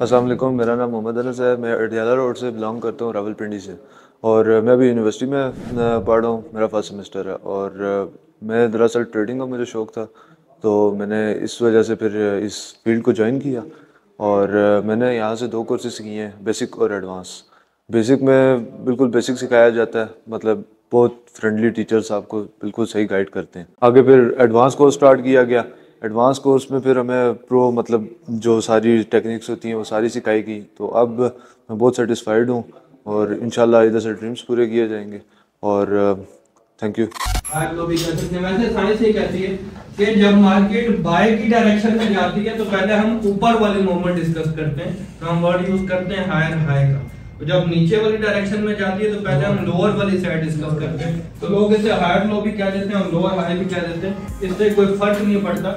अस्सलाम वालेकुम, मेरा नाम मोहम्मद अनस है। मैं अडियाला रोड से बिलोंग करता हूँ, रावलपिंडी से। और मैं अभी यूनिवर्सिटी में पढ़ रहा हूँ, मेरा फर्स्ट सेमेस्टर है। और मैं दरअसल ट्रेडिंग का मुझे शौक़ था, तो मैंने इस वजह से फिर इस फील्ड को ज्वाइन किया। और मैंने यहाँ से 2 कोर्सेज किए हैं, बेसिक और एडवांस। बेसिक में बिल्कुल बेसिक सिखाया जाता है, मतलब बहुत फ्रेंडली टीचर्स आपको बिल्कुल सही गाइड करते हैं। आगे फिर एडवांस कोर्स स्टार्ट किया गया। एडवांस कोर्स में फिर हमें प्रो मतलब जो सारी टेक्निक्स होती हैं वो सारी सिखाई गई। तो अब मैं बहुत सेटिस्फाइड हूँ और इंशाल्लाह इधर से ड्रीम्स पूरे किए जाएंगे। और थैंक यू। आज लोग भी कह सकते हैं, वैसे साइंस ये कहती है कि जब मार्केट बाय की डायरेक्शन में जाती है तो पहले हम ऊपर वाले मूवमेंट डिस्कस करते हैं, तो हम वर्ड यूज करते हैं हायर हाई का। तो जब नीचे वाली डायरेक्शन में जाती है तो पहले हम लोअर वाली साइड डिस्कस करते हैं। तो लोग इसे हायर लो भी कह देते हैं और लोअर हाई भी कह देते हैं, इससे कोई फर्क नहीं पड़ता।